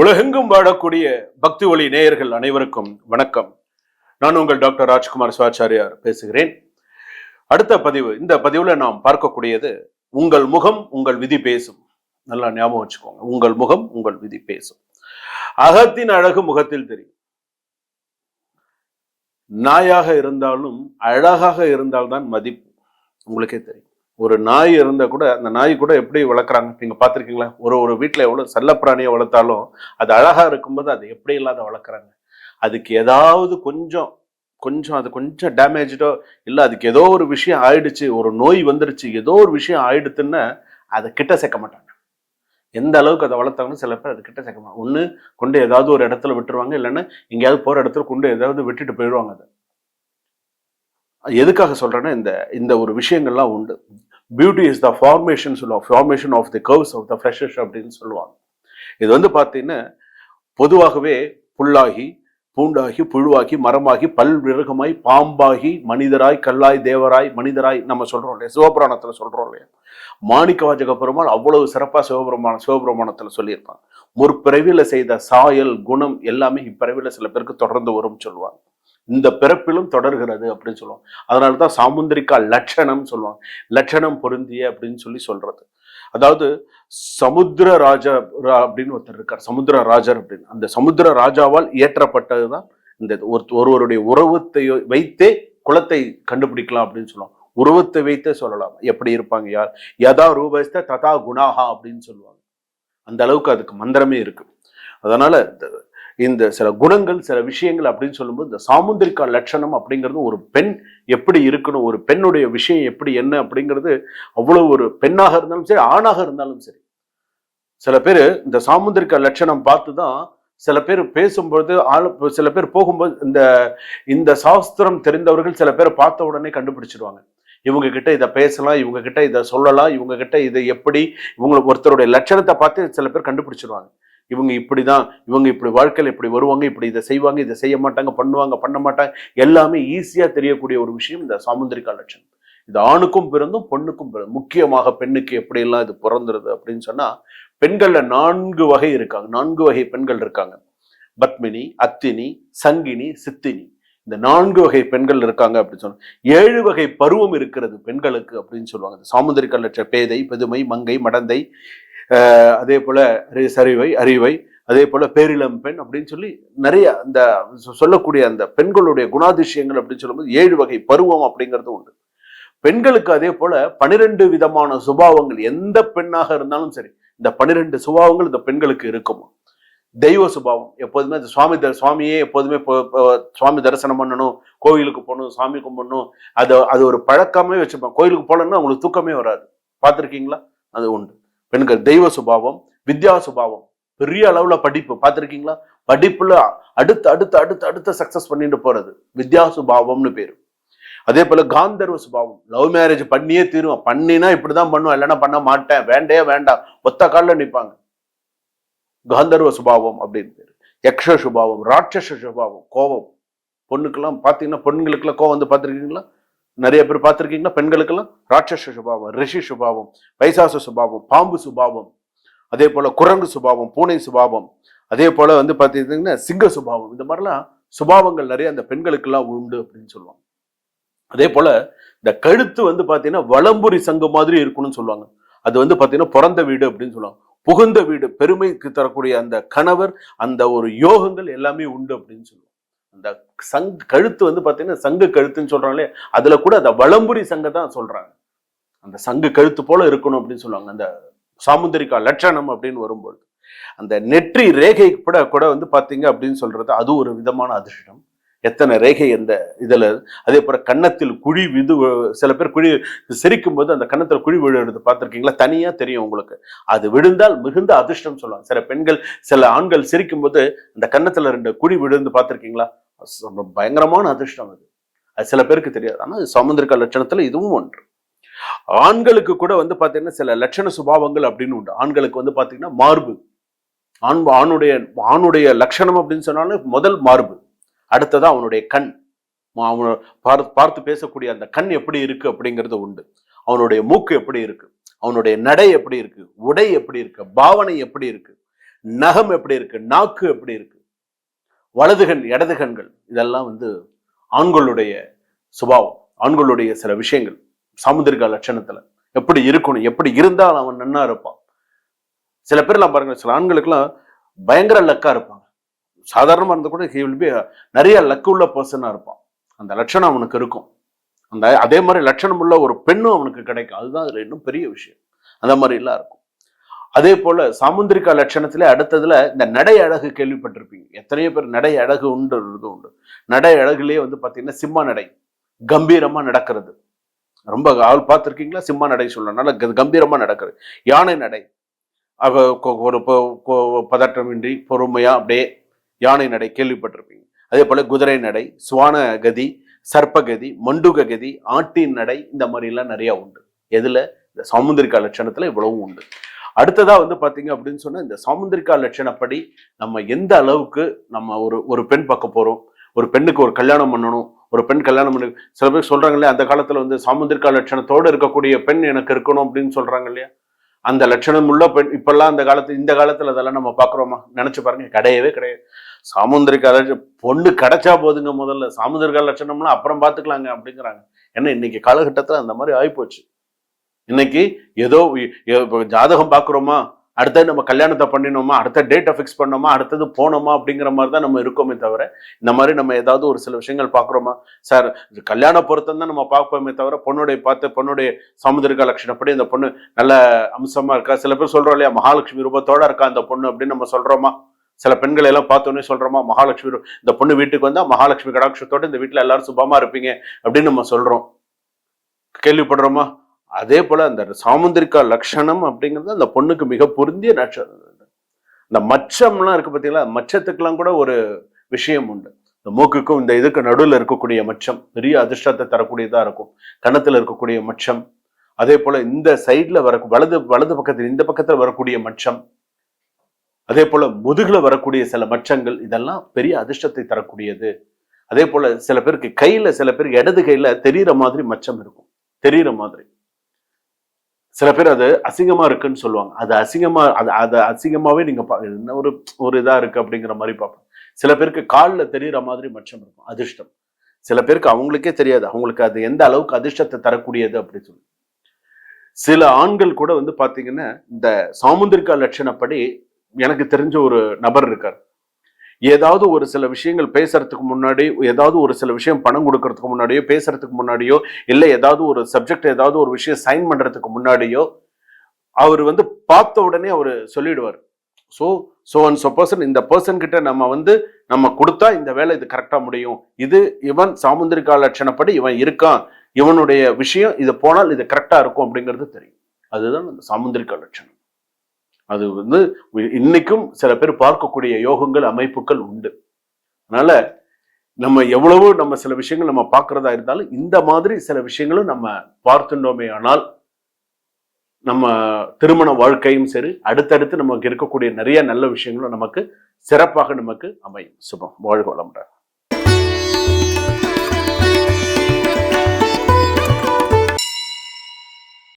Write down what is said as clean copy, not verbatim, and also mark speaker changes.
Speaker 1: உலகெங்கும் வாழக்கூடிய பக்தி ஒளி நேயர்கள் அனைவருக்கும் வணக்கம். நான் உங்கள் டாக்டர் ராஜ்குமார் சிவாச்சாரியார் பேசுகிறேன். அடுத்த பதிவு, இந்த பதிவுல நாம் பார்க்கக்கூடியது உங்கள் முகம் உங்கள் விதி பேசும். நல்லா ஞாபகம் வச்சுக்கோங்க, உங்கள் முகம் உங்கள் விதி பேசும். அகத்தின் அழகு முகத்தில் தெரியும். நாயாக இருந்தாலும் அழகாக இருந்தால்தான் மதிப்பு. உங்களுக்கே தெரியும். ஒரு நாய் இருந்தா கூட அந்த நாய் கூட எப்படி வளர்க்குறாங்க நீங்க பார்த்துருக்கீங்களா? ஒரு வீட்டில் எவ்வளவு செல்லப்பிராணியை வளர்த்தாலும் அது அழகா இருக்கும்போது அது எப்படி இல்லாத வளர்க்குறாங்க. அதுக்கு ஏதாவது கொஞ்சம் அது கொஞ்சம் டேமேஜோ இல்லை அதுக்கு ஏதோ ஒரு விஷயம் ஆயிடுச்சு, ஒரு நோய் வந்துருச்சு, ஏதோ ஒரு விஷயம் ஆயிடுத்துன்னா அதை கிட்ட சேர்க்க மாட்டாங்க. எந்த அளவுக்கு அதை வளர்த்தாங்கன்னு சில பேர் அது கிட்ட சேர்க்க மாட்டாங்க. ஒன்று கொண்டு ஏதாவது ஒரு இடத்துல விட்டுருவாங்க, இல்லைன்னா எங்கேயாவது போகிற இடத்துல கொண்டு ஏதாவது விட்டுட்டு போயிடுவாங்க. அதை எதுக்காக சொல்றேன்னா இந்த ஒரு விஷயங்கள்லாம் உண்டு. Beauty is the formation of the curves of the flush அப்படின்னு சொல்லுவாங்க. இது வந்து பார்த்தீங்கன்னா பொதுவாகவே புல்லாகி பூண்டாகி புழுவாகி மரமாகி பல்விருகமாய் பாம்பாகி மனிதராய் கல்லாய் தேவராய் மனிதராய் நம்ம சொல்றோம் இல்லையா, சிவபுராணத்துல சொல்றோம் இல்லையா. மாணிக்கவாசக பெருமாள் அவ்வளவு சிறப்பா சிவபுராணத்துல சொல்லியிருப்பாங்க. முற்பிறவில செய்த சாயல் குணம் எல்லாமே இப்பிறவில சில பேருக்கு தொடர்ந்து வரும் சொல்லுவாங்க. இந்த பிறப்பிலும் தொடர்கிறது அப்படின்னு சொல்லுவாங்க. அதனாலதான் சாமுந்திரிகா லட்சணம் சொல்லுவாங்க. லட்சணம் பொருந்திய அப்படின்னு சொல்றது. அதாவது சமுத்திர ராஜா அப்படின்னு ஒருத்தர் இருக்கார், சமுத்திர ராஜர் அப்படின்னு. அந்த சமுத்திர ராஜாவால் இயற்றப்பட்டதுதான் இந்த ஒருவருடைய உருவத்தை வைத்தே குலத்தை கண்டுபிடிக்கலாம் அப்படின்னு சொல்லுவாங்க. உருவத்தை வைத்தே சொல்லலாம் எப்படி இருப்பாங்க, யார் யதா ரூபஸ்த ததா குணாஹா அப்படின்னு சொல்லுவாங்க. அந்த அளவுக்கு அதுக்கு மந்திரமே இருக்கு. அதனால இந்த சில குணங்கள் சில விஷயங்கள் அப்படின்னு சொல்லும்போது இந்த சாமுந்திரிகா லட்சணம் அப்படிங்கிறது ஒரு பெண் எப்படி இருக்கணும், ஒரு பெண்ணுடைய விஷயம் எப்படி என்ன அப்படிங்கிறது அவ்வளவு ஒரு பெண்ணாக இருந்தாலும் சரி ஆணாக இருந்தாலும் சரி. சில பேர் இந்த சாமுந்திரிகா லட்சணம் பார்த்துதான் சில பேர் பேசும்போது சில பேர் போகும்போது இந்த சாஸ்திரம் தெரிந்தவர்கள் சில பேர் பார்த்த உடனே கண்டுபிடிச்சிருவாங்க. இவங்க கிட்ட இதை பேசலாம், இவங்க கிட்ட இதை சொல்லலாம், இவங்க கிட்ட இதை எப்படி இவங்களுக்கு ஒருத்தருடைய லட்சணத்தை பார்த்து சில பேர் கண்டுபிடிச்சிருவாங்க. இவங்க இப்படிதான், இவங்க இப்படி வாழ்க்கையில் இப்படி வருவாங்க, இப்படி இதை செய்வாங்க, இதை செய்ய மாட்டாங்க, பண்ணுவாங்க பண்ண மாட்டாங்க, எல்லாமே ஈஸியா தெரியக்கூடிய ஒரு விஷயம் இந்த சாமுந்திரிகா லட்சணம். இது ஆணுக்கும் பிறந்தும் பொண்ணுக்கும் பிறந்தும். முக்கியமாக பெண்ணுக்கு எப்படி எல்லாம் இது பிறந்துருது அப்படின்னு சொன்னா, பெண்கள்ல 4 வகை இருக்காங்க. 4 வகை பெண்கள் இருக்காங்க. பத்மினி, அத்தினி, சங்கினி, சித்தினி. இந்த 4 வகை பெண்கள் இருக்காங்க அப்படின்னு சொன்னா 7 வகை பருவம் இருக்கிறது பெண்களுக்கு அப்படின்னு சொல்லுவாங்க. சாமுந்திரிகா லட்ச பேதை, பெதுமை, மங்கை, மடந்தை, அதே போல அறிவை, அதே போல பேரிளம் பெண் அப்படின்னு சொல்லி நிறைய இந்த சொல்லக்கூடிய அந்த பெண்களுடைய குணாதிசயங்கள் அப்படின்னு சொல்லும்போது 7 வகை பருவம் அப்படிங்கிறது உண்டு. பெண்களுக்கு அதே போல 12 விதமான சுபாவங்கள். எந்த பெண்ணாக இருந்தாலும் சரி இந்த 12 சுபாவங்கள் இந்த பெண்களுக்கு இருக்குமா. தெய்வ சுபாவம் எப்போதுமே சுவாமியே எப்போதுமே சுவாமி தரிசனம் பண்ணணும், கோயிலுக்கு போகணும், சாமி கும்பிடணும், அது ஒரு பழக்கமே வச்சிருப்பாங்க. கோயிலுக்கு போகலன்னா அவங்களுக்கு தூக்கமே வராது. பார்த்துருக்கீங்களா? அது உண்டு. பெண்கள் தெய்வ சுபாவம், வித்யா சுபாவம், பெரிய அளவுல படிப்பு பார்த்துருக்கீங்களா? படிப்புல அடுத்த சக்சஸ் பண்ணிட்டு போறது வித்யா சுபாவம்னு பேரு. அதே போல காந்தர்வ சுபாவம், லவ் மேரேஜ் பண்ணியே தீருவோம், பண்ணினா இப்படிதான் பண்ணுவோம், இல்லைன்னா பண்ண மாட்டேன், வேண்டாம், ஒத்த காலில் நிற்பாங்க. காந்தர்வ சுபாவம் அப்படின்னு பேரு. யக்ஷ சுபாவம், ராட்சச சுபாவம், கோபம். பொண்ணுக்கெல்லாம் பாத்தீங்கன்னா பொண்ணுங்களுக்கெல்லாம் கோவம் வந்து பார்த்துருக்கீங்களா? நிறைய பேர் பார்த்துருக்கீங்களா? பெண்களுக்கெல்லாம் ராட்சச சுபாவம், ரிஷி சுபாவம், பைசாச சுபாவம், பாம்பு சுபாவம், அதே போல குரங்கு சுபாவம், பூனை சுபாவம், அதே போல வந்து பார்த்தீங்கன்னா சிங்க சுபாவம். இந்த மாதிரிலாம் சுபாவங்கள் நிறைய அந்த பெண்களுக்கெல்லாம் உண்டு அப்படின்னு சொல்லுவாங்க. அதே போல இந்த கழுத்து வந்து பார்த்தீங்கன்னா வலம்புரி சங்கு மாதிரி இருக்கணும்னு சொல்லுவாங்க. அது வந்து பார்த்தீங்கன்னா பிறந்த வீடு அப்படின்னு சொல்லுவாங்க. புகுந்த வீடு, பெருமைக்கு தரக்கூடிய அந்த கணவர், அந்த ஒரு யோகங்கள் எல்லாமே உண்டு அப்படின்னு சொல்லுவாங்க. அந்த கழுத்து வந்து பாத்தீங்கன்னா சங்கு கழுத்துன்னு சொல்றாங்களே, அதுல கூட அந்த வலம்புரி சங்க தான் சொல்றாங்க. அந்த சங்கு கழுத்து போல இருக்கணும் அப்படின்னு சொல்லுவாங்க. அந்த சாமுந்திரிகா லட்சணம் அப்படின்னு வரும்போது அந்த நெற்றி ரேகை கூட வந்து பாத்தீங்க அப்படின்னு சொல்றது அது ஒரு விதமான அதிர்ஷ்டம். எத்தனை ரேகை அந்த இதுல. அதே போல கன்னத்தில் குழி சில பேர் குழி சிரிக்கும் போது அந்த கன்னத்தில் குழி விழுறது பார்த்திருக்கீங்களா? தனியா தெரியும் உங்களுக்கு. அது விழுந்தால் மிகுந்த அதிர்ஷ்டம் சொல்லுவாங்க. சில பெண்கள் சில ஆண்கள் சிரிக்கும் போது அந்த கன்னத்துல 2 குழி விழுந்து பார்த்திருக்கீங்களா? பயங்கரமான அதிர்ஷ்டம் அது. அது சில பேருக்கு தெரியாது. ஆனா சாமுந்திரிகா லட்சணத்துல இதுவும் ஒன்று. ஆண்களுக்கு கூட வந்து பாத்தீங்கன்னா சில லட்சண சுபாவங்கள் அப்படின்னு உண்டு. ஆண்களுக்கு வந்து பாத்தீங்கன்னா மார்பு. ஆணுடைய லட்சணம் அப்படின்னு சொன்னாலும் முதல் மார்பு, அடுத்ததான் அவனுடைய கண். அவனை பார்த்து பேசக்கூடிய அந்த கண் எப்படி இருக்கு அப்படிங்கிறது உண்டு. அவனுடைய மூக்கு எப்படி இருக்கு, அவனுடைய நடை எப்படி இருக்கு, உடை எப்படி இருக்கு, பாவனை எப்படி இருக்கு, நகம் எப்படி இருக்கு, நாக்கு எப்படி இருக்கு, வலதுகண் இடது கண்கள், இதெல்லாம் வந்து ஆண்களுடைய சுபாவம், ஆண்களுடைய சில விஷயங்கள். சாமுத்திரிகா லட்சணத்துல எப்படி இருக்கணும், எப்படி இருந்தால் அவன் நன்னா இருப்பான். சில பேர்லாம் பாருங்க, சில ஆண்களுக்கெல்லாம் பயங்கர லக்கா இருப்பாங்க. சாதாரணமா இருந்தா கூட நிறைய லக்கு உள்ள பர்சனா இருப்பான். அந்த லட்சணம் அவனுக்கு இருக்கும். அந்த அதே மாதிரி லட்சணம் உள்ள ஒரு பெண்ணும் அவனுக்கு கிடைக்கும். அதுதான் அதுல இன்னும் பெரிய விஷயம். அந்த மாதிரி எல்லாம் இருக்கும். அதே போல சாமுந்திரிகா லட்சணத்திலே அடுத்ததுல இந்த நடை அழகு கேள்விப்பட்டிருப்பீங்க. எத்தனையோ பேர் நடை அழகு உண்டு. நடை அழகுலயே வந்து பாத்தீங்கன்னா சிம்ம நடை, கம்பீரமா நடக்கிறது. ரொம்ப ஆள் பார்த்திருக்கீங்களா? சிம்ம நடை சொல்லணும், நல்ல கம்பீரமா நடக்கிறது. யானை நடை, ஒரு பதற்றமின்றி பொறுமையா அப்படியே யானை நடை கேள்விப்பட்டிருப்பீங்க. அதே போல குதிரை நடை, சுவான கதி, சர்ப்பகதி, மண்டுக கதி, ஆட்டின் நடை, இந்த மாதிரி எல்லாம் நிறைய உண்டு. எதுல? இந்த சாமுந்திரிகா லட்சணத்துல இவ்வளவும் உண்டு. அடுத்ததா வந்து பாத்தீங்க அப்படின்னு சொன்னா, இந்த சாமுந்திரிகா லட்சணப்படி நம்ம எந்த அளவுக்கு நம்ம ஒரு பெண் பார்க்க போறோம், ஒரு பெண்ணுக்கு ஒரு கல்யாணம் பண்ணணும், ஒரு பெண் கல்யாணம் பண்ணி, சில பேர் சொல்றாங்க இல்லையா, அந்த காலத்துல வந்து சாமுந்திரிகா லட்சணத்தோடு இருக்கக்கூடிய பெண் எனக்கு இருக்கணும் அப்படின்னு சொல்றாங்க இல்லையா. அந்த லட்சணம் உள்ள பெண் இப்பெல்லாம் இந்த காலத்துல அதெல்லாம் நம்ம பாக்குறோமா? நினைச்சு பாருங்க, கிடையவே கிடையாது. சாமுந்திரிகா பொண்ணு கிடைச்சா போதுங்க, முதல்ல சாமுந்திரிகா லட்சணம்னா அப்புறம் பாத்துக்கலாங்க அப்படிங்கிறாங்க. ஏன்னா இன்னைக்கு காலகட்டத்துல அந்த மாதிரி ஆயிப்போச்சு. இன்னைக்கு ஏதோ ஜாதகம் பாக்குறோமா, அடுத்தது நம்ம கல்யாணத்தை பண்ணினோமா, அடுத்த டேட்டை ஃபிக்ஸ் பண்ணோமா, அடுத்தது போனோமா அப்படிங்கிற மாதிரி தான் நம்ம இருக்கோமே தவிர, இந்த மாதிரி நம்ம ஏதாவது ஒரு சில விஷயங்கள் பாக்குறோமா? சார், கல்யாண பொருத்தம் தான் நம்ம பார்ப்போமே தவிர, பொண்ணுடைய சாமுந்திரிகா லட்சணப்படி இந்த பொண்ணு நல்ல அம்சமா இருக்கா, சில பேர் சொல்றோம் இல்லையா, மகாலட்சுமி ரூபத்தோட இருக்கா அந்த பொண்ணு அப்படின்னு நம்ம சொல்றோமா? சில பெண்கள் எல்லாம் பார்த்தோன்னே சொல்றோமா, மகாலட்சுமி இந்த பொண்ணு வீட்டுக்கு வந்தா மகாலட்சுமி கடாட்சத்தோட இந்த வீட்டுல எல்லாரும் சுபமா இருப்பீங்க அப்படின்னு நம்ம சொல்றோம், கேள்விப்படுறோமா? அதே போல அந்த சாமுந்திரிகா லட்சணம் அப்படிங்கிறது அந்த பொண்ணுக்கு மிக பொருந்திய நட்சத்திரம். இந்த மச்சம்லாம் இருக்கு பார்த்தீங்களா, மச்சத்துக்கெல்லாம் கூட ஒரு விஷயம் உண்டு. இந்த மூக்குக்கும் இந்த இதுக்கு நடுவில் இருக்கக்கூடிய மச்சம் பெரிய அதிர்ஷ்டத்தை தரக்கூடியதா இருக்கும். கன்னத்துல இருக்கக்கூடிய மச்சம், அதே போல இந்த சைட்ல வலது பக்கத்தில் இந்த பக்கத்துல வரக்கூடிய மச்சம், அதே போல முதுகுல வரக்கூடிய சில மச்சங்கள், இதெல்லாம் பெரிய அதிர்ஷ்டத்தை தரக்கூடியது. அதே போல சில பேருக்கு இடது கையில தெரியிற மாதிரி மச்சம் இருக்கும், தெரியிற மாதிரி. சில பேர் அது அசிங்கமா இருக்குன்னு சொல்லுவாங்க. அது அசிங்கமாவே நீங்க என்ன ஒரு இதா இருக்கு அப்படிங்கிற மாதிரி பார்ப்போம். சில பேருக்கு காலில் தெரியுற மாதிரி மச்சம் இருக்கும், அதிர்ஷ்டம். சில பேருக்கு அவங்களுக்கே தெரியாது, அவங்களுக்கு அது எந்த அளவுக்கு அதிர்ஷ்டத்தை தரக்கூடியது அப்படின்னு சொல்லி. சில ஆண்கள் கூட வந்து பாத்தீங்கன்னா இந்த சாமுந்திரிகா லட்சணப்படி, எனக்கு தெரிஞ்ச ஒரு நபர் இருக்கார், ஏதாவது ஒரு சில விஷயங்கள் பேசுறதுக்கு முன்னாடி, ஏதாவது ஒரு சில விஷயம் பணம் கொடுக்கறதுக்கு முன்னாடியோ, பேசுறதுக்கு முன்னாடியோ, இல்லை ஏதாவது ஒரு சப்ஜெக்ட் ஏதாவது ஒரு விஷயம் சைன் பண்றதுக்கு முன்னாடியோ, அவர் வந்து பார்த்த உடனே அவர் சொல்லிடுவார். இந்த பர்சன் கிட்ட நம்ம கொடுத்தா இந்த வேலை இது கரெக்டா முடியும், இவன் சாமுந்திரிகா லட்சணப்படி இவன் இருக்கான், இவனுடைய விஷயம் இது போனால் இது கரெக்டா இருக்கும் அப்படிங்கிறது தெரியும். அதுதான் அந்த சாமுந்திரிகா லட்சணம். அது வந்து இன்னைக்கும் சில பேர் பார்க்கக்கூடிய யோகங்கள், அமைப்புகள் உண்டு. அதனால நம்ம சில விஷயங்கள் நம்ம பார்க்கறதா இருந்தாலும், இந்த மாதிரி சில விஷயங்களும் நம்ம பார்த்துட்டோமே ஆனால், நம்ம திருமண வாழ்க்கையும் சரி, அடுத்தடுத்து நமக்கு இருக்கக்கூடிய நிறைய நல்ல விஷயங்களும் நமக்கு சிறப்பாக நமக்கு அமையும். சுபம். வாழ்க வளமுடன்.